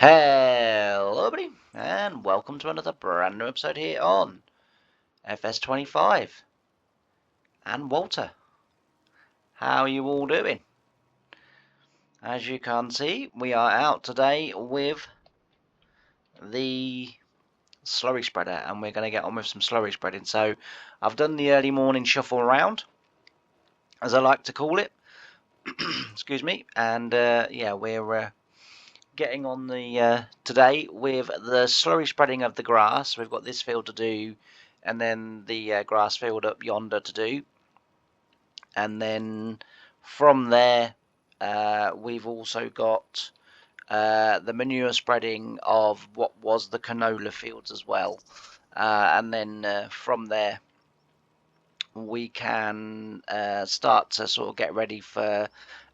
Hello everybody, and welcome to another brand new episode here on Fs25. And Walter, how are you all doing? As you can see, we are out today with the slurry spreader, and we're going to get on with some slurry spreading. So I've done the early morning shuffle around, as I like to call it. Excuse me. And yeah, we're getting on the today with the slurry spreading of the grass. We've got this field to do, and then the grass field up yonder to do, and then from there we've also got the manure spreading of what was the canola fields as well, and then from there we can start to sort of get ready for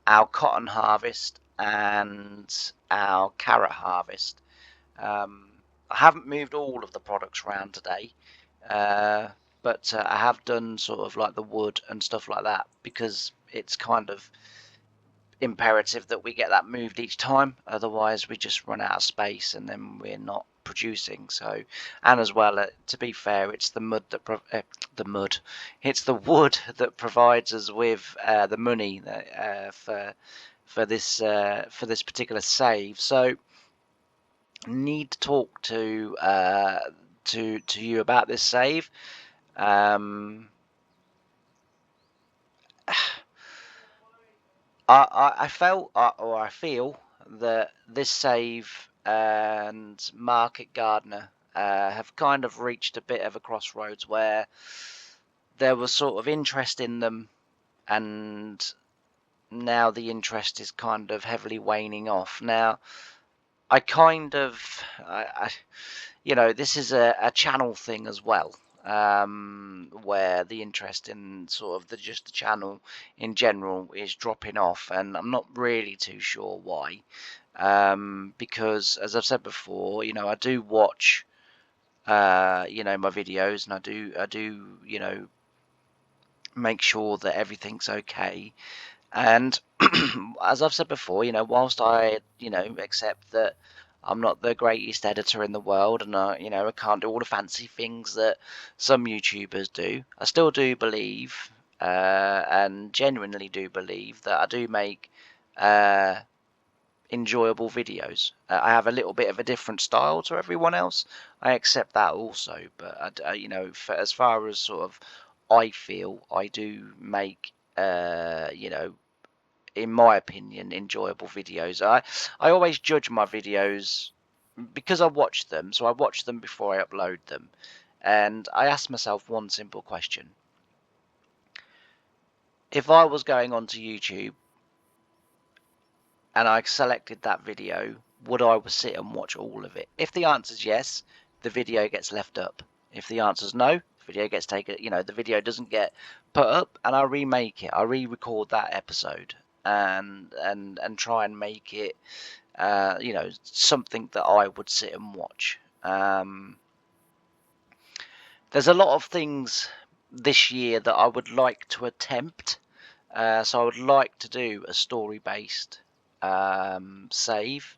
our cotton harvest and our carrot harvest. I haven't moved all of the products around today, but I have done sort of like the wood and stuff like that, because it's kind of imperative that we get that moved each time, otherwise we just run out of space and then we're not producing. So, and as well, to be fair, it's the mud that it's the wood that provides us with the money for this particular save. So need to talk to you about this save. I felt, or I feel, that this save and Market Gardener have kind of reached a bit of a crossroads where there was sort of interest in them, and now the interest is kind of heavily waning off. Now, I kind of, this is a channel thing as well, where the interest in sort of just the channel in general is dropping off, and I'm not really too sure why. Because as I've said before, I do watch, my videos, and I do, make sure that everything's okay. And as I've said before, whilst I, accept that I'm not the greatest editor in the world, and I can't do all the fancy things that some YouTubers do, I still do believe, and genuinely do believe, that I do make enjoyable videos. I have a little bit of a different style to everyone else. I accept that also, but as far as sort of I feel, I do make, in my opinion, enjoyable videos. I always judge my videos because I watch them, so I watch them before I upload them, and I ask myself one simple question: if I was going onto YouTube and I selected that video, would I sit and watch all of it? If the answer is yes, the video gets left up. If the answer is no, the video gets taken, the video doesn't get put up, and I remake it. I re-record that episode and try and make it, something that I would sit and watch. There's a lot of things this year that I would like to attempt. So I would like to do a story-based save.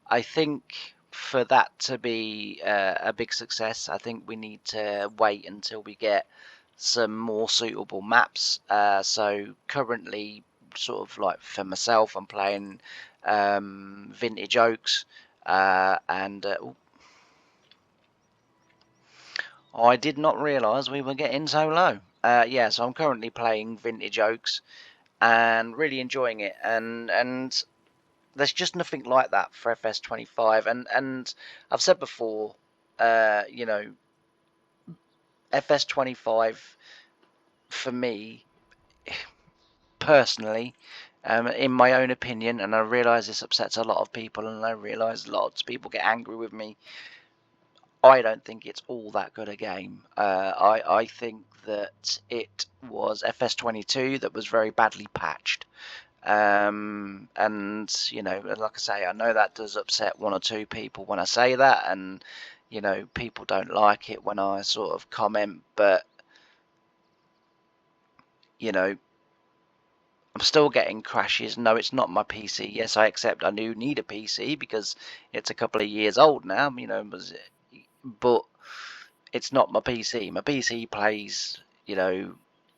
I think for that to be a big success, I think we need to wait until we get some more suitable maps. So currently, sort of like for myself, I'm playing Vintage Oaks, and I did not realise we were getting so low. Yeah, so I'm currently playing Vintage Oaks and really enjoying it, and there's just nothing like that for Fs25, and I've said before, Fs25 for me personally, in my own opinion, and I realise this upsets a lot of people, and I realise lots of people get angry with me, I don't think it's all that good a game. I think that it was Fs22 that was very badly patched. And like I say, I know that does upset one or two people when I say that, and people don't like it when I sort of comment, but I'm still getting crashes. No, it's not my PC. Yes, I accept I do need a PC because it's a couple of years old now, you know, but it's not my PC. My PC plays, you know,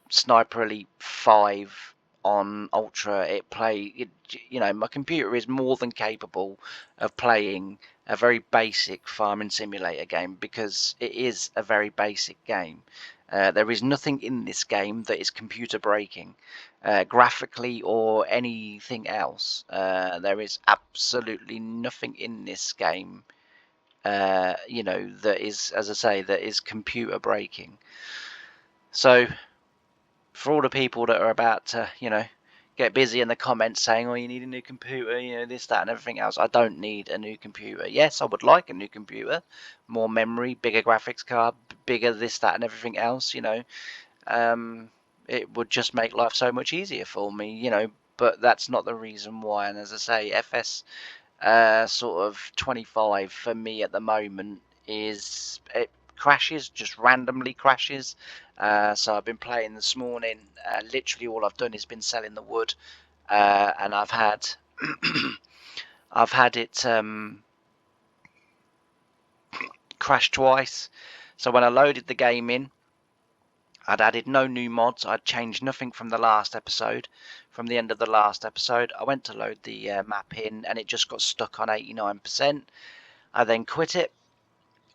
Sniper Elite 5 on Ultra. You know, my computer is more than capable of playing a very basic farming simulator game because it is a very basic game. There is nothing in this game that is computer breaking, graphically or anything else. There is absolutely nothing in this game, you know, that is, as I say, that is computer breaking. So for all the people that are about to, you know, get busy in the comments saying, oh, you need a new computer, you know, this, that, and everything else, I don't need a new computer. Yes, I would like a new computer, more memory, bigger graphics card, bigger this, that, and everything else, you know. It would just make life so much easier for me, you know, but that's not the reason why. And as I say, FS sort of 25 for me at the moment is it crashes, just randomly crashes. So I've been playing this morning. Literally all I've done is been selling the wood, and I've had I've had it crash twice. So when I loaded the game in, I'd added no new mods. I'd changed nothing from the last episode, from the end of the last episode. I went to load the map in, and it just got stuck on 89%. I then quit it.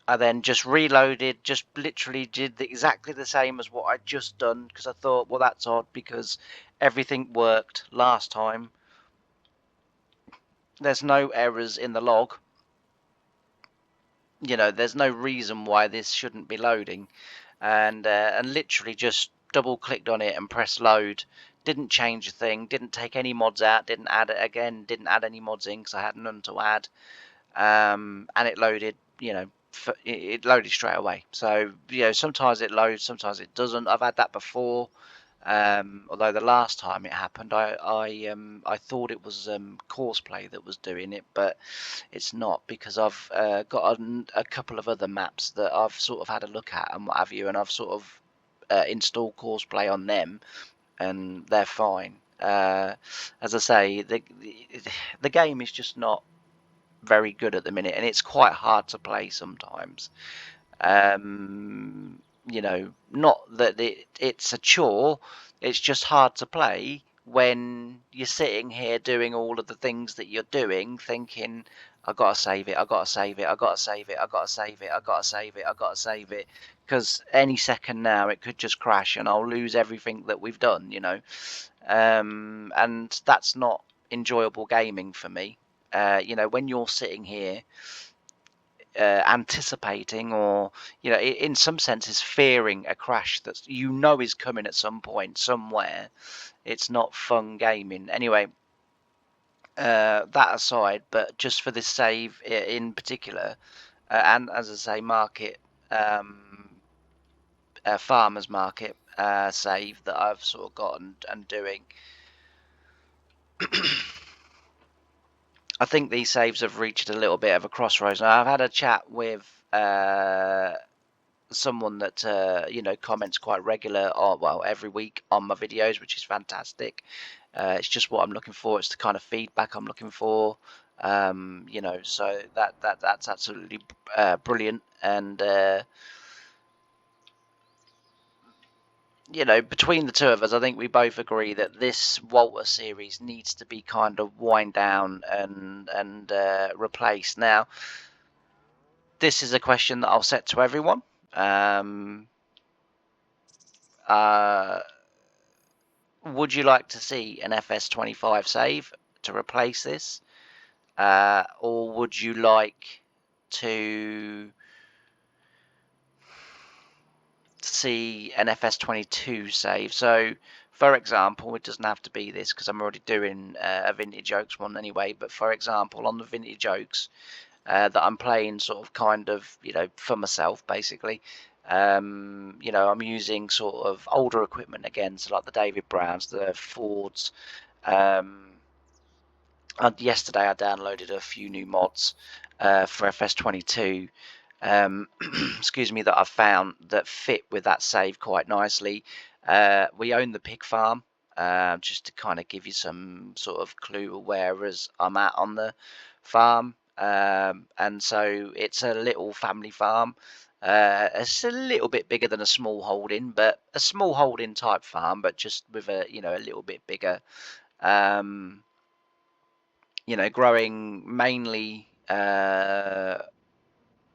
I then just reloaded, just literally did exactly the same as what I'd just done, because I thought, well, that's odd because everything worked last time. There's no errors in the log. You know, there's no reason why this shouldn't be loading. And literally just double clicked on it and pressed load. Didn't change a thing, didn't take any mods out, didn't add it again, didn't add any mods in because I had none to add. And it loaded, you know, it loaded straight away. So, you know, sometimes it loads, sometimes it doesn't. I've had that before. Although the last time it happened, I thought it was Courseplay that was doing it, but it's not, because I've got a couple of other maps that I've sort of had a look at and what have you, and I've sort of installed Courseplay on them, and they're fine. As I say, the game is just not very good at the minute, and it's quite hard to play sometimes. You know, not that it's a chore, it's just hard to play when you're sitting here doing all of the things that you're doing, thinking, I gotta save it, I gotta save it, I gotta save it, I gotta save it, I gotta save it, I gotta save it, because any second now it could just crash and I'll lose everything that we've done, you know. And that's not enjoyable gaming for me. You know, when you're sitting here anticipating, or, you know, in some senses fearing a crash that you know is coming at some point somewhere, it's not fun gaming. Anyway, that aside, but just for this save in particular, and as I say, market, farmers market save that I've sort of got and doing. I think these saves have reached a little bit of a crossroads. Now, I've had a chat with someone that you know, comments quite regular, or well, every week on my videos, which is fantastic. It's just what I'm looking for. It's the kind of feedback I'm looking for. You know, so that's absolutely brilliant. And you know, between the two of us, I think we both agree that this Walter series needs to be kind of wind down and replaced. Now, this is a question that I'll set to everyone. Would you like to see an Fs25 save to replace this, or would you like to see an Fs22 save? So, for example, it doesn't have to be this because I'm already doing a Vintage Oaks one anyway, but for example, on the Vintage Oaks that I'm playing sort of kind of, you know, for myself basically, you know, I'm using sort of older equipment again, so like the David Browns, the Fords. Yesterday I downloaded a few new mods for Fs22, excuse me, that I've found that fit with that save quite nicely. We own the pig farm, just to kind of give you some sort of clue of where I'm at on the farm. And so it's a little family farm. It's a little bit bigger than a small holding, but a small holding type farm, but just with a a little bit bigger. Growing mainly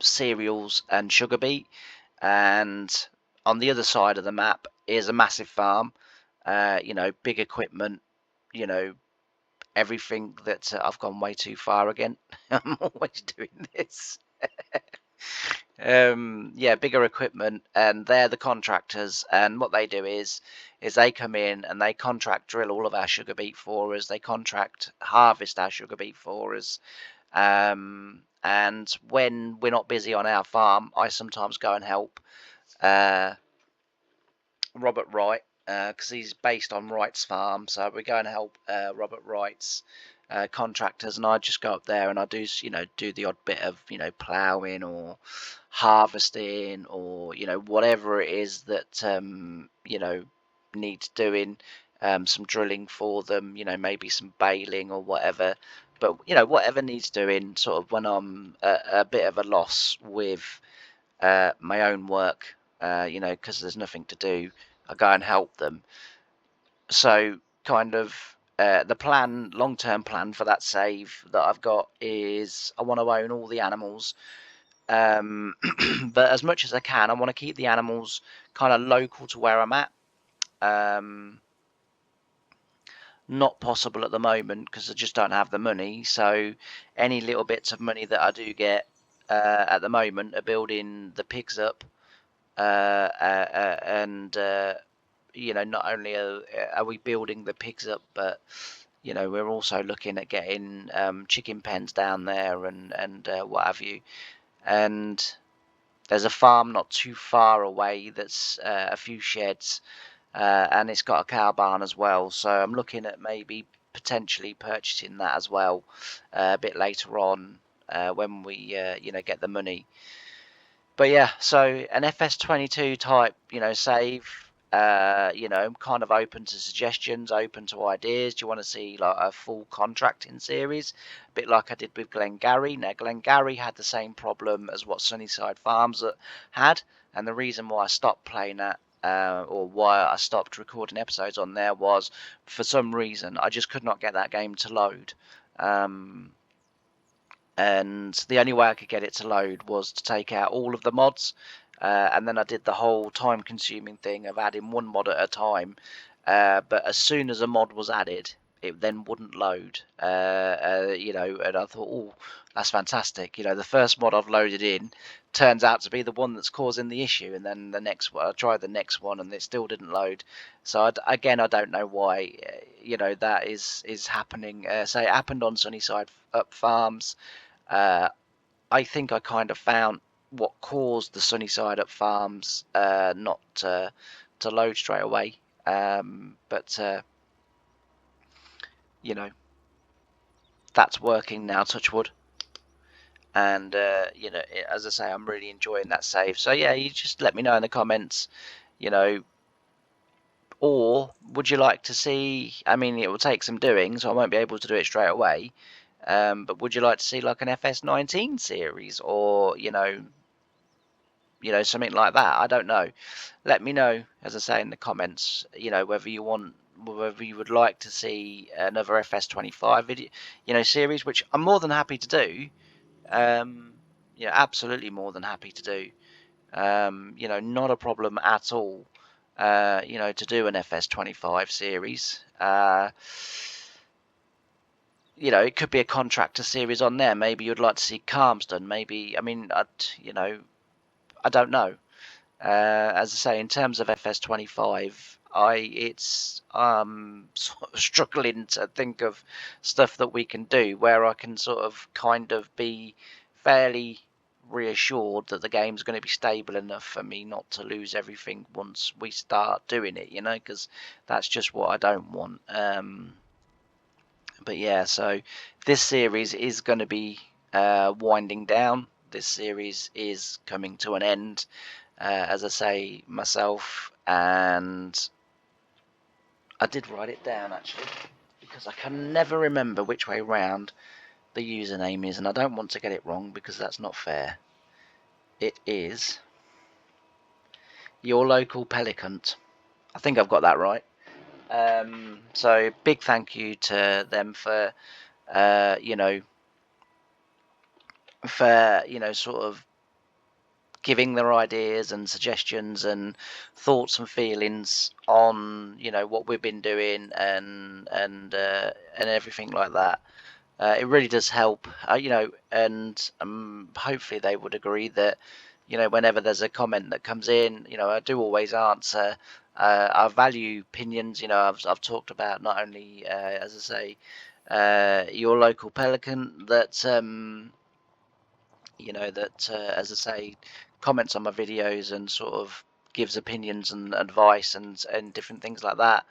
cereals and sugar beet, and on the other side of the map is a massive farm. Big equipment. You know, everything that I've gone way too far again. I'm always doing this. Yeah, bigger equipment, and they're the contractors, and what they do is they come in and they contract drill all of our sugar beet for us. They contract harvest our sugar beet for us. And when we're not busy on our farm, I sometimes go and help Robert Wright, because he's based on Wright's farm. So we go and help Robert Wright's contractors, and I just go up there and I do the odd bit of ploughing or harvesting, or whatever it is that needs doing. Some drilling for them, maybe some baling or whatever. But whatever needs doing, sort of when I'm a bit of a loss with my own work, because there's nothing to do, I go and help them. So kind of the long-term plan for that save that I've got is I want to own all the animals, but as much as I can, I want to keep the animals kind of local to where I'm at. Not possible at the moment because I just don't have the money. So any little bits of money that I do get at the moment are building the pigs up, and not only are we building the pigs up, but we're also looking at getting chicken pens down there and what have you. And there's a farm not too far away that's a few sheds, and it's got a cow barn as well. So I'm looking at maybe potentially purchasing that as well a bit later on when we get the money. But yeah, so an Fs25 type, save. I'm kind of open to suggestions, open to ideas. Do you want to see like a full contracting series, a bit like I did with Glengarry? Now, Glengarry had the same problem as what Sunnyside Farms had, and the reason why I stopped playing that, or why I stopped recording episodes on there, was for some reason I just could not get that game to load. And the only way I could get it to load was to take out all of the mods, and then I did the whole time consuming thing of adding one mod at a time, but as soon as a mod was added it then wouldn't load, and I thought, oh, that's fantastic. The first mod I've loaded in turns out to be the one that's causing the issue, and then the next one I tried the next one and it still didn't load. So again, I don't know why that is happening. So it happened on Sunnyside Up Farms. I think I kind of found what caused the Sunnyside Up Farms not to load straight away. But that's working now, touch wood. And as I say, I'm really enjoying that save. So yeah, you just let me know in the comments, or would you like to see, I mean, it will take some doing, so I won't be able to do it straight away. But would you like to see like an Fs19 series, or something like that? I don't know. Let me know, as I say, in the comments, whether you would like to see another Fs25 video, series, which I'm more than happy to do. Absolutely more than happy to do. Not a problem at all. To do an Fs25 series. It could be a contractor series on there. Maybe you'd like to see Calms done. Maybe, I mean, I don't know. As I say, in terms of Fs25, it's sort of struggling to think of stuff that we can do where I can sort of kind of be fairly reassured that the game's going to be stable enough for me not to lose everything once we start doing it, because that's just what I don't want. But yeah, so this series is going to be winding down. This series is coming to an end. As I say, myself and I did write it down actually, because I can never remember which way round the username is, and I don't want to get it wrong because that's not fair. It is your local Pelicant. I think I've got that right. So big thank you to them for sort of giving their ideas and suggestions and thoughts and feelings on what we've been doing and everything like that. It really does help, and hopefully they would agree that whenever there's a comment that comes in, I do always answer. I value opinions. I've talked about not only as I say your local Pelican that as I say, comments on my videos and sort of gives opinions and advice and different things like that,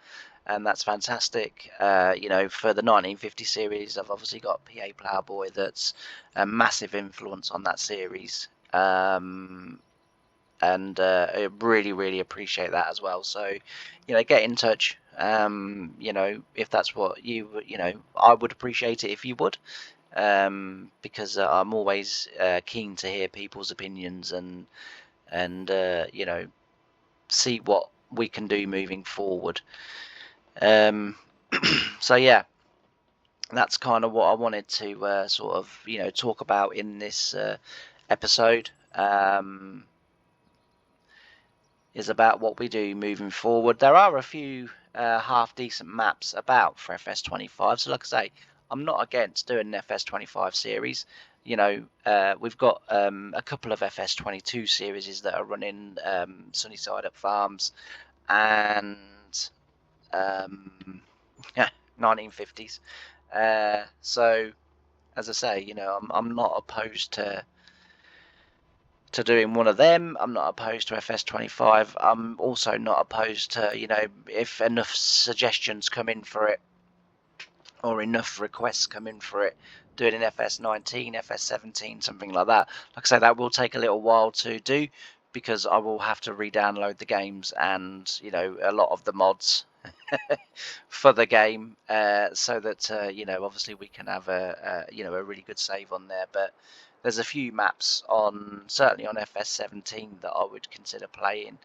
and that's fantastic. For the 1950 series, I've obviously got PA Ploughboy that's a massive influence on that series, and I really appreciate that as well. So get in touch. If that's what I would appreciate it if you would, because I'm always keen to hear people's opinions and see what we can do moving forward. So yeah, that's kind of what I wanted to sort of talk about in this episode. Is about what we do moving forward. There are a few half decent maps about for FS25, so like I say, I'm not against doing an FS25 series. We've got a couple of FS22 series that are running Sunnyside Up Farms and 1950s. So as I say, I'm not opposed to doing one of them. I'm not opposed to FS25. I'm also not opposed to, if enough suggestions come in for it or enough requests come in for it, doing an FS19, FS17, something like that. Like I say, that will take a little while to do because I will have to re-download the games and, a lot of the mods for the game so that, obviously we can have a really good save on there. But there's a few maps certainly on FS17 that I would consider playing.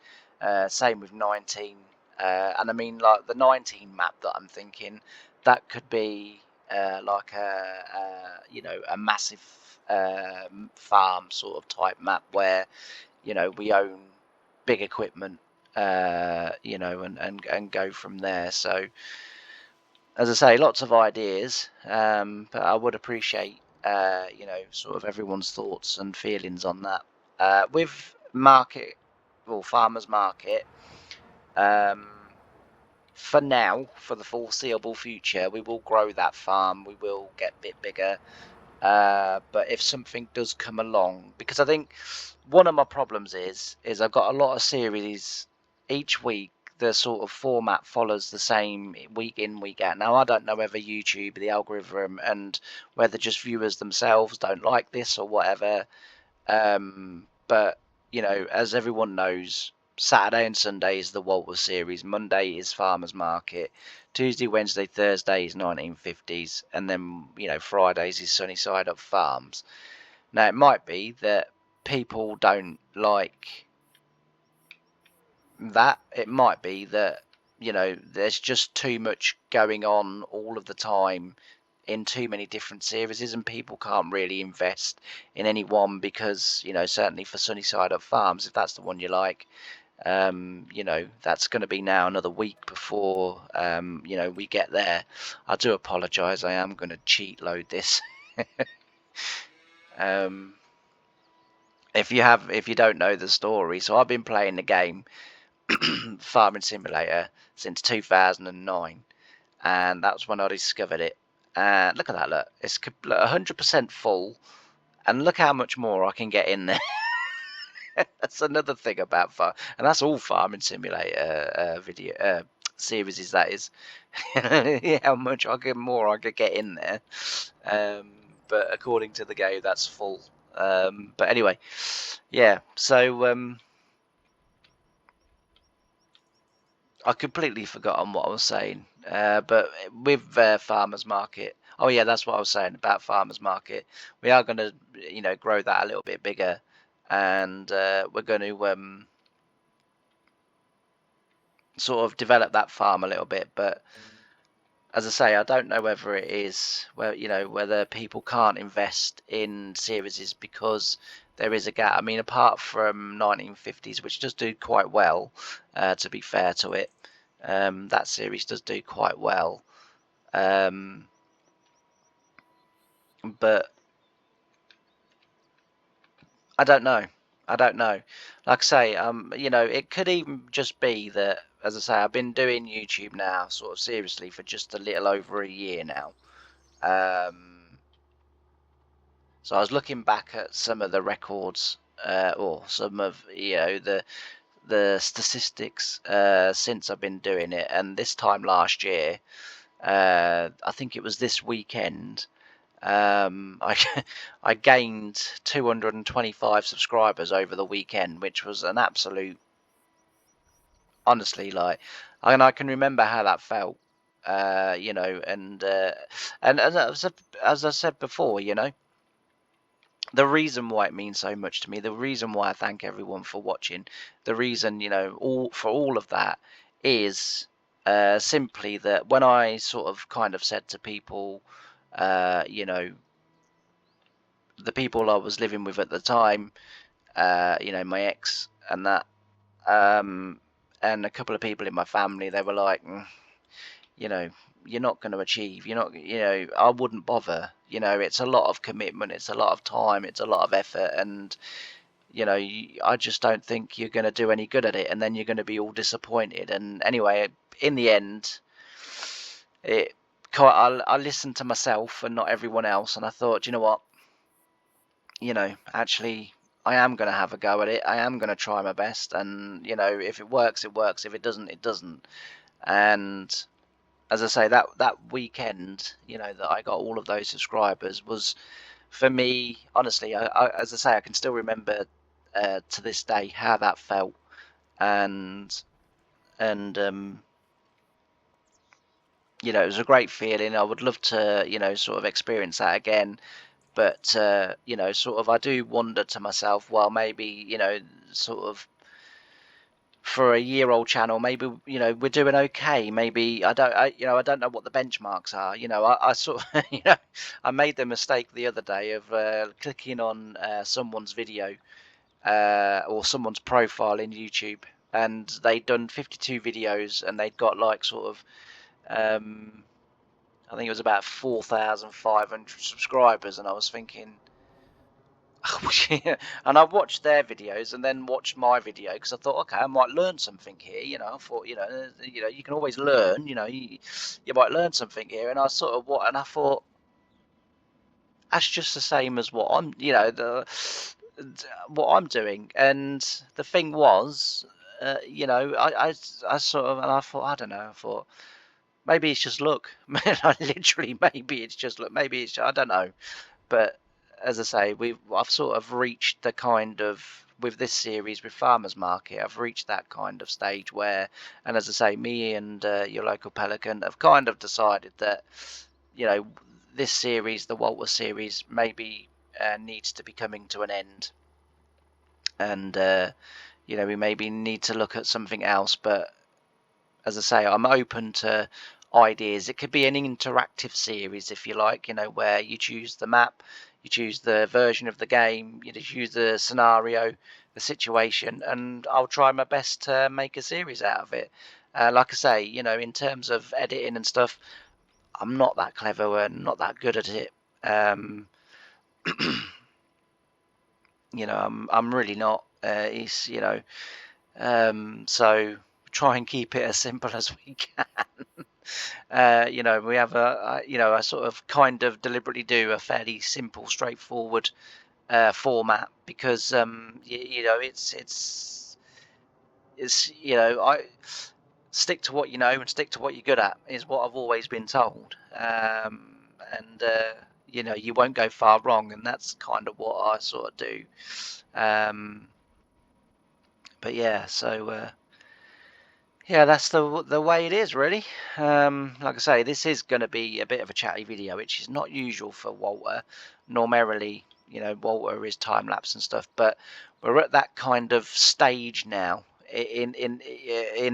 Same with 19, and I mean like the 19 map that I'm thinking that could be like a massive farm sort of type map where we own big equipment, and go from there. So as I say, lots of ideas, but I would appreciate sort of everyone's thoughts and feelings on that. With farmers market, for now, for the foreseeable future, we will grow that farm, we will get a bit bigger, but if something does come along, because I think one of my problems is I've got a lot of series each week. The sort of format follows the same week in, week out. Now I don't know whether YouTube, the algorithm, and whether just viewers themselves don't like this or whatever, but as everyone knows, Saturday and Sunday is the Walter series, Monday is Farmers Market, Tuesday, Wednesday, Thursday is 1950s, and then Fridays is Sunnyside Up Farms. Now it might be that people don't like that. It might be that there's just too much going on all of the time in too many different series, and people can't really invest in any one because certainly for Sunnyside Up Farms, if that's the one you like, that's going to be now another week before we get there. I do apologize, I am going to cheat load this. If you don't know the story, so I've been playing the game Farming Simulator since 2009, and that's when I discovered it. And look at that, look, it's 100% full, and look how much more I can get in there. That's another thing about farm, and that's all Farming Simulator video series is, that is how much I could get in there, but according to the game that's full. But anyway, yeah, so I completely forgotten what I was saying. But with farmers market, oh yeah, that's what I was saying about farmers market. We are going to, grow that a little bit bigger, and we're going to sort of develop that farm a little bit. But as I say, I don't know whether it is whether people can't invest in series because there is a gap. I mean, apart from 1950s, which does do quite well, to be fair to it, that series does do quite well. But I don't know. I don't know. Like I say, it could even just be that, as I say, I've been doing YouTube now, sort of seriously, for just a little over a year now. So I was looking back at some of the records, or some of the statistics since I've been doing it, and this time last year, I think it was this weekend. I I gained 225 subscribers over the weekend, which was an absolute, honestly, like, and I can remember how that felt, and as I said before, the reason why it means so much to me, the reason why I thank everyone for watching, the reason, all of that is simply that when I sort of kind of said to people, uh, you know, the people I was living with at the time, my ex and that, and a couple of people in my family, they were like, you know, you're not going to achieve, you're not, I wouldn't bother. It's a lot of commitment, it's a lot of time, it's a lot of effort, and I just don't think you're going to do any good at it, and then you're going to be all disappointed. And anyway, in the end, it I listened to myself and not everyone else, and I thought, you know what, actually, I am going to have a go at it. I am going to try my best, and if it works, it works. If it doesn't, it doesn't. And as I say, that weekend, that I got all of those subscribers was, for me, honestly, as I say, I can still remember to this day how that felt, and and it was a great feeling. I would love to, sort of experience that again. But sort of, I do wonder to myself, well, maybe, sort of, for a year-old channel, maybe, we're doing okay. Maybe I don't know what the benchmarks are. I sort of, I made the mistake the other day of clicking on someone's video, or someone's profile in YouTube, and they'd done 52 videos, and they'd got like sort of, I think it was about 4,500 subscribers, and I was thinking, and I watched their videos and then watched my video because I thought, okay, I might learn something here. I thought, you can always learn. You might learn something here. And I sort of and I thought, that's just the same as what I'm, what I'm doing. And the thing was, I sort of, and I thought, I don't know, I thought maybe it's just luck. Literally, maybe it's just luck. Maybe it's, I don't know. But as I say, I've sort of reached the kind of, with this series with Farmers Market, I've reached that kind of stage where, and as I say, me and your local Pelican have kind of decided that, this series, the Walter series, maybe needs to be coming to an end, and we maybe need to look at something else. But as I say, I'm open to ideas. It could be an interactive series, if you like, where you choose the map, you choose the version of the game, you choose the scenario, the situation, and I'll try my best to make a series out of it. Like I say, in terms of editing and stuff, I'm not that clever and not that good at it. I'm really not. It's so try and keep it as simple as we can. We have I sort of kind of deliberately do a fairly simple, straightforward format because I stick to what you know and stick to what you're good at is what I've always been told. And you won't go far wrong, and that's kind of what I sort of do. But yeah, so yeah, that's the way it is, really. Like I say, this is going to be a bit of a chatty video, which is not usual for Walter. Normally, Walter is time lapse and stuff, but we're at that kind of stage now in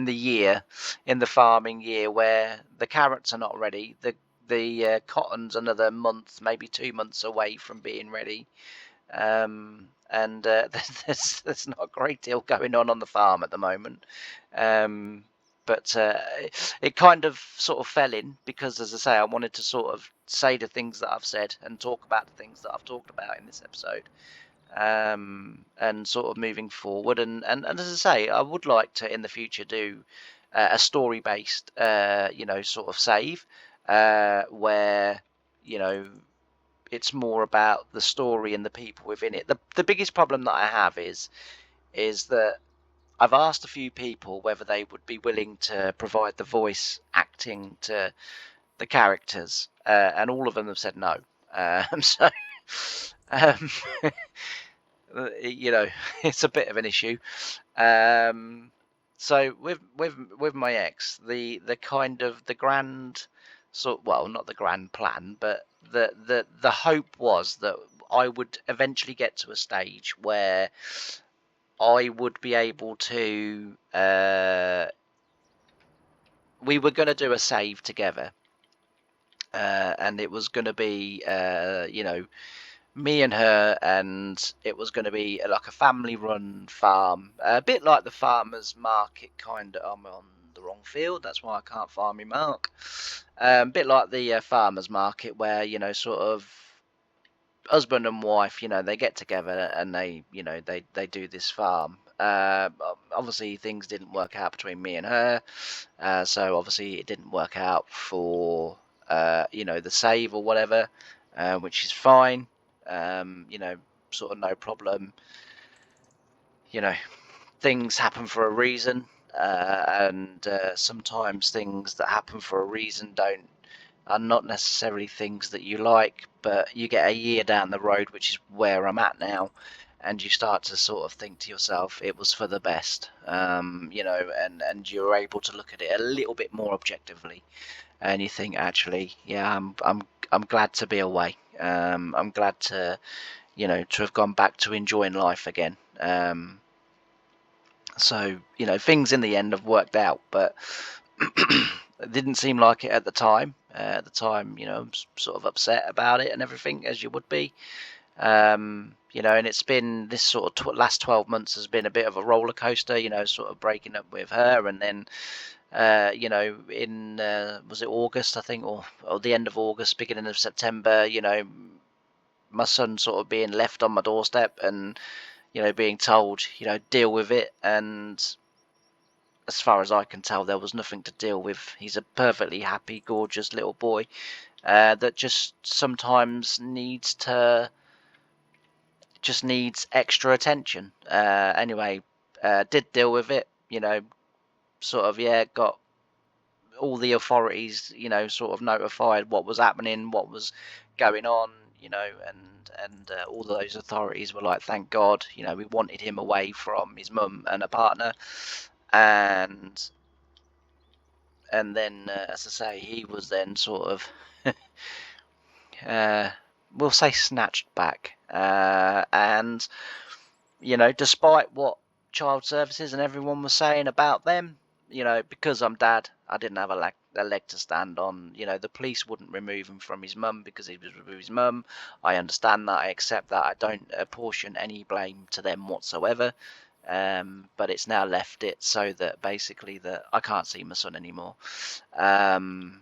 the year, in the farming year, where the carrots are not ready. The cotton's another month, maybe 2 months away from being ready. And there's not a great deal going on the farm at the moment. Um, but it kind of sort of fell in because, as I say, I wanted to sort of say the things that I've said and talk about the things that I've talked about in this episode, and sort of moving forward. And as I say, I would like to in the future do a story based, sort of save, where you know it's more about the story and the people within it. The biggest problem that I have is that I've asked a few people whether they would be willing to provide the voice acting to the characters, and all of them have said no. So, um, it's a bit of an issue. So with my ex, the kind of the grand well, not the grand plan, but the hope was that I would eventually get to a stage where I would be able to we were going to do a save together, and it was going to be me and her, and it was going to be like a family-run farm, a bit like the farmers market kind of. I'm on the wrong field, that's why I can't find me mark. A bit like the farmers market, where sort of husband and wife, they get together and they do this farm. Obviously, things didn't work out between me and her, so obviously it didn't work out for the save or whatever, which is fine. Sort of no problem. Things happen for a reason, and sometimes things that happen for a reason are not necessarily things that you like, but you get a year down the road, which is where I'm at now, and you start to sort of think to yourself, it was for the best, and you're able to look at it a little bit more objectively, and you think, actually, yeah, I'm glad to be away. I'm glad to to have gone back to enjoying life again. So things in the end have worked out, but it didn't seem like it at the time. At the time, I'm sort of upset about it and everything, as you would be. And it's been this sort of last 12 months has been a bit of a roller coaster. Sort of breaking up with her, and then in was it August, I think, or the end of August, beginning of September. My son sort of being left on my doorstep and being told, deal with it. And as far as I can tell, there was nothing to deal with. He's a perfectly happy, gorgeous little boy that just sometimes needs extra attention. Anyway, did deal with it. Sort of, yeah, got all the authorities, sort of notified what was happening, what was going on, and all those authorities were like, thank God, we wanted him away from his mum and a partner, and then, as I say, he was then sort of, we'll say, snatched back, and despite what child services and everyone was saying about them, because I'm dad, I didn't have a leg to stand on. The police wouldn't remove him from his mum because he was with his mum. I understand that. I accept that. I don't apportion any blame to them whatsoever. But it's now left it so that basically that I can't see my son anymore. And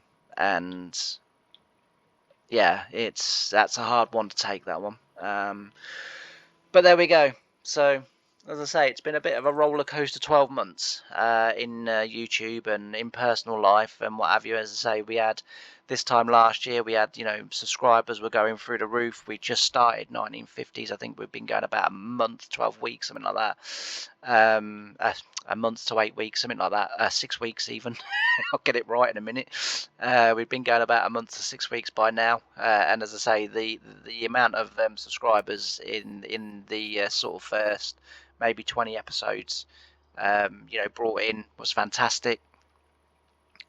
yeah, that's a hard one to take, that one. But there we go. So, as I say, it's been a bit of a roller coaster 12 months in YouTube and in personal life and what have you. As I say, we had this time last year, we had, subscribers were going through the roof. We just started 1950s. I think we've been going about a month, 12 weeks, something like that. A month to 8 weeks, something like that. 6 weeks even. I'll get it right in a minute. We've been going about a month to 6 weeks by now, and as I say, the amount of subscribers in the sort of first maybe 20 episodes brought in was fantastic.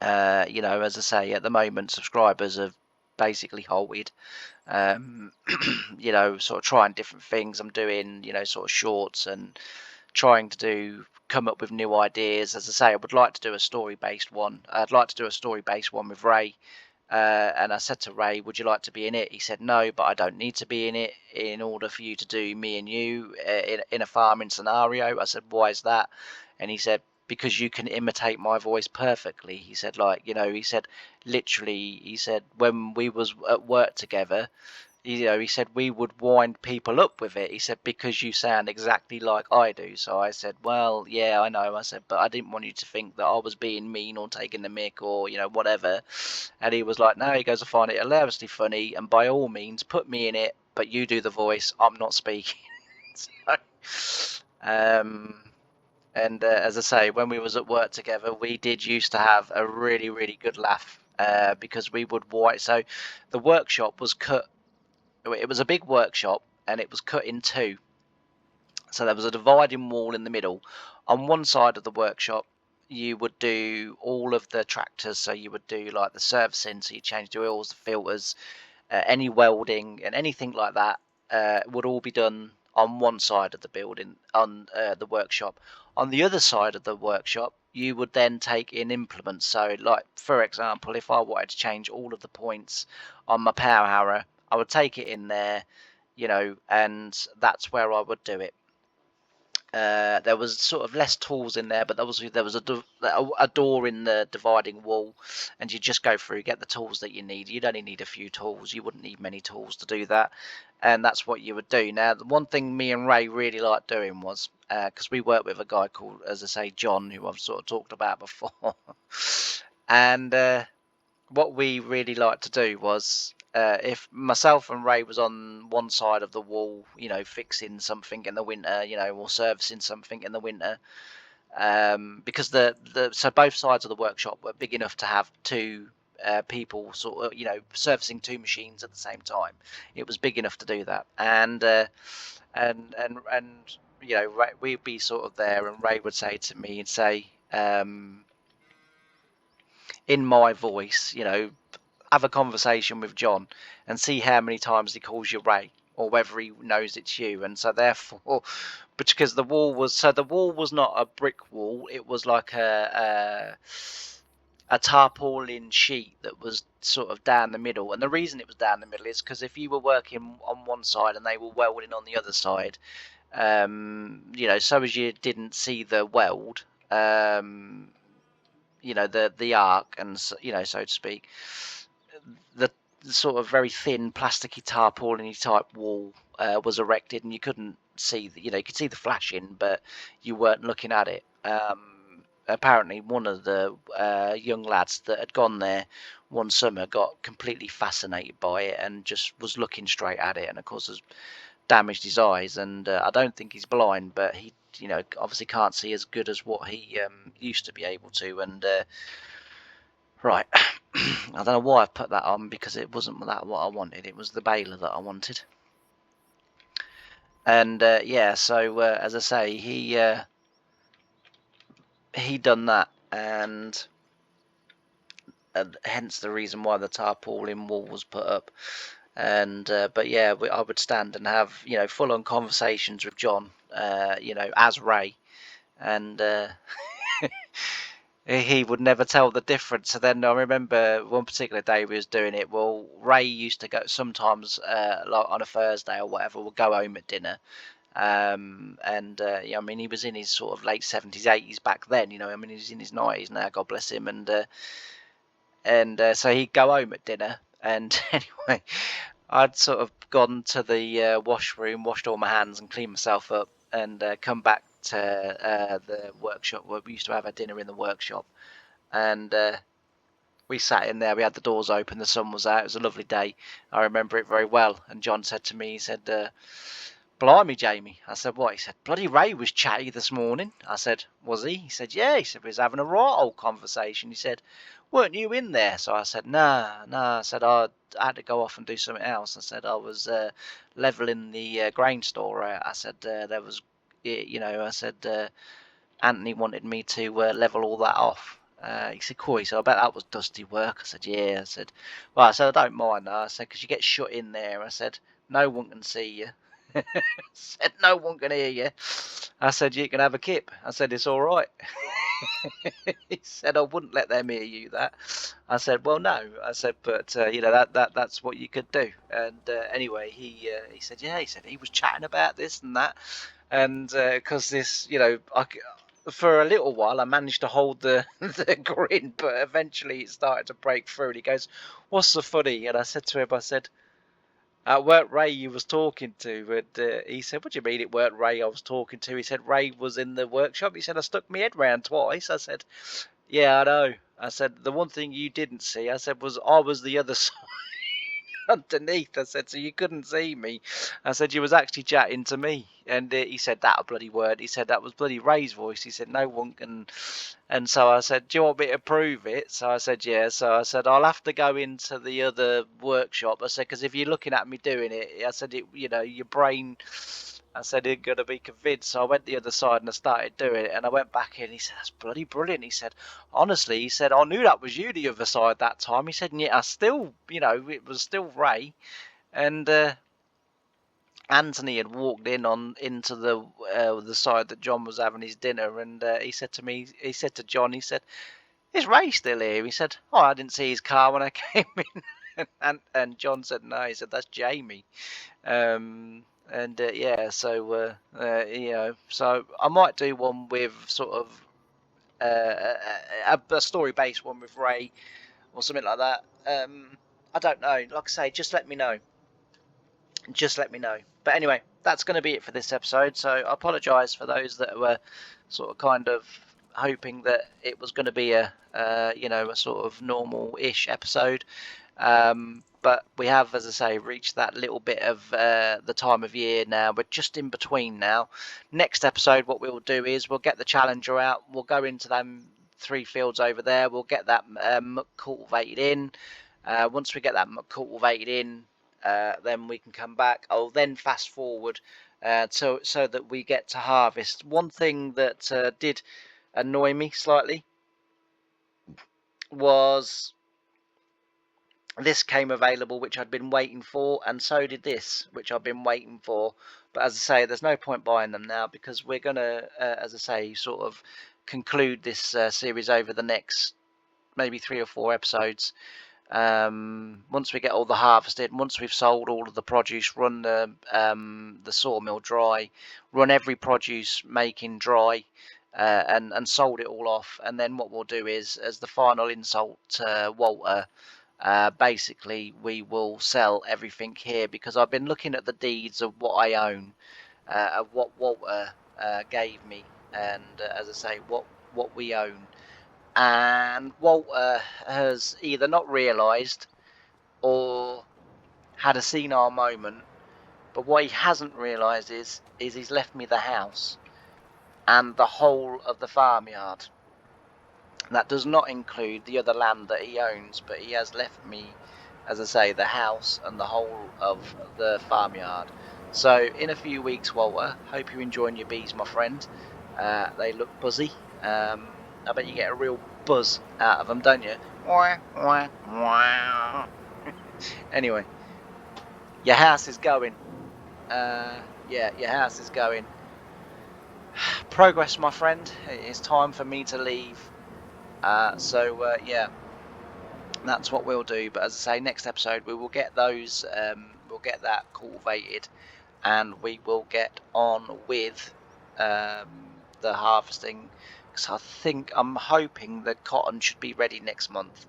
As I say, at the moment, subscribers have basically halted. Sort of trying different things. I'm doing, sort of shorts and trying to come up with new ideas. As I say, I would like to do a story-based one. I'd like to do a story-based one with Ray. And I said to Ray, would you like to be in it? He said, no, but I don't need to be in it in order for you to do me and you in a farming scenario. I said, why is that? And he said, because you can imitate my voice perfectly. He said, he said, literally, he said, when we was at work together, he said we would wind people up with it. He said, because you sound exactly like I do. So I said, well, yeah, I know. I said, but I didn't want you to think that I was being mean or taking the mick or, whatever. And he was like, no, he goes, I find it hilariously funny. And by all means, put me in it, but you do the voice. I'm not speaking. So, and as I say, when we was at work together, we did used to have a really, really good laugh because we would So the workshop was cut. It was a big workshop and it was cut in two. So there was a dividing wall in the middle. On one side of the workshop, you would do all of the tractors. So you would do like the servicing, so you change the oils, the filters, any welding and anything like that would all be done on one side of the building, on the workshop. On the other side of the workshop, you would then take in implements. So, like for example, if I wanted to change all of the points on my power harrow, I would take it in there, and that's where I would do it. There was sort of less tools in there, but there was a door in the dividing wall, and you just go through, get the tools that you need. You'd only need a few tools. You wouldn't need many tools to do that, and that's what you would do. Now, the one thing me and Ray really liked doing was because we worked with a guy called, as I say, John, who I've sort of talked about before, and what we really liked to do was if myself and Ray was on one side of the wall, fixing something in the winter, or servicing something in the winter, because so both sides of the workshop were big enough to have two people sort of, servicing two machines at the same time. It was big enough to do that, and we'd be sort of there, and Ray would say to me and say, in my voice, have a conversation with John and see how many times he calls you Ray or whether he knows it's you. And so therefore, because the wall was not a brick wall, it was like a tarpaulin sheet that was sort of down the middle. And the reason it was down the middle is because if you were working on one side and they were welding on the other side, so as you didn't see the weld, the arc, and so to speak, the sort of very thin plasticky tarpaulin type wall was erected, and you couldn't see you could see the flashing, but you weren't looking at it. Apparently one of the young lads that had gone there one summer got completely fascinated by it and just was looking straight at it, and of course has damaged his eyes, and I don't think he's blind, but he obviously can't see as good as what he used to be able to. And right, I don't know why I've put that on, because it wasn't what I wanted. It was the baler that I wanted. And yeah, so as I say, he done that, and hence the reason why the tarpaulin wall was put up. And but yeah, I would stand and have full-on conversations with John, as Ray, and he would never tell the difference. So then I remember one particular day we was doing it. Well, Ray used to go sometimes, like on a Thursday or whatever, we'll go home at dinner. And I mean, he was in his sort of late 70s, 80s back then. I mean, he's in his 90s now, God bless him. And so he'd go home at dinner, and anyway, I'd sort of gone to the washroom, washed all my hands and cleaned myself up, and come back to the workshop where we used to have our dinner in the workshop. And we sat in there, we had the doors open, the sun was out, it was a lovely day. I remember it very well. And John said to me, he said, blimey, Jamie. I said, what? He said, bloody Ray was chatty this morning. I said, was he? He said, yeah. He said, we was having a right old conversation. He said, weren't you in there? So I said, nah. I said, I had to go off and do something else. I said, I was leveling the grain store out. I said, there was, I said, Anthony wanted me to level all that off. He said, Corey, so I bet that was dusty work. I said, yeah. I said, well, I said, I don't mind that. I said, because you get shut in there. I said, no one can see you. I said, no one can hear you. I said, you can have a kip. I said, it's all right. He said, I wouldn't let them hear you that. I said, well, no. I said, but you know, that's what you could do. And anyway, he said, yeah. He said he was chatting about this and that, and because this, you know, for a little while I managed to hold the the grin, but eventually it started to break through. And he goes, "What's so funny?" And I said to him, I said, "It weren't Ray you was talking to." And he said, "What do you mean it weren't Ray I was talking to?" He said, "Ray was in the workshop." He said, "I stuck my head round twice." I said, "Yeah, I know." I said, "The one thing you didn't see," I said, "was I was the other side underneath." I said, "So you couldn't see me." I said, "You was actually chatting to me." And he said, "That a bloody word." He said, "That was bloody Ray's voice." He said, "No one can." And so I said, "Do you want me to prove it?" So I said, "Yeah." So I said, "I'll have to go into the other workshop." I said, "Because if you're looking at me doing it," I said, you know, your brain," I said, "ain't going to be convinced." So I went the other side and I started doing it. And I went back in. He said, "That's bloody brilliant." He said, "Honestly," he said, "I knew that was you the other side that time." He said, "And yet I still, you know, it was still Ray." And Anthony had walked in on into the side that John was having his dinner, and he said to me, he said to John, he said, "Is Ray still here?" He said, "Oh, I didn't see his car when I came in." And John said, "No." He said, "That's Jamie." And yeah, so you know, so I might do one with sort of a story-based one with Ray or something like that. I don't know. Like I say, just let me know. Just let me know. But anyway, that's going to be it for this episode. So I apologise for those that were sort of kind of hoping that it was going to be a you know, a sort of normal-ish episode. But we have, as I say, reached that little bit of the time of year now. We're just in between now. Next episode, what we'll do is we'll get the Challenger out. We'll go into them 3 fields over there. We'll get that cultivated in. Once we get that cultivated in, then we can come back. I'll then fast forward so that we get to harvest. One thing that did annoy me slightly was this came available, which I'd been waiting for, and so did this, which I've been waiting for. But as I say, there's no point buying them now, because we're going to, as I say, sort of conclude this series over the next maybe 3 or 4 episodes. Once we get all the harvested, once we've sold all of the produce, run the sawmill dry, run every produce making dry, and sold it all off, and then what we'll do is, as the final insult to Walter, basically we will sell everything here, because I've been looking at the deeds of what I own, of what Walter gave me, and as I say, what we own. And Walter has either not realised or had a senile moment, but what he hasn't realised is he's left me the house and the whole of the farmyard. That does not include the other land that he owns, but he has left me, as I say, the house and the whole of the farmyard. So in a few weeks, Walter, hope you're enjoying your bees, my friend. They look buzzy. I bet you get a real buzz out of them, don't you? Anyway, your house is going. Yeah, your house is going. Progress, my friend. It's time for me to leave. So yeah, that's what we'll do. But as I say, next episode we will get those, we'll get that cultivated, and we will get on with the harvesting. Because I'm hoping the cotton should be ready next month,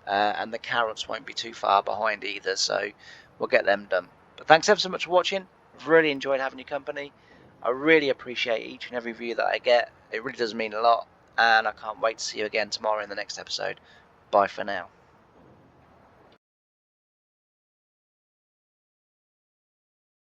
and the carrots won't be too far behind either. So we'll get them done. But thanks ever so much for watching. I've really enjoyed having your company. I really appreciate each and every view that I get. It really does mean a lot. And I can't wait to see you again tomorrow in the next episode. Bye for now.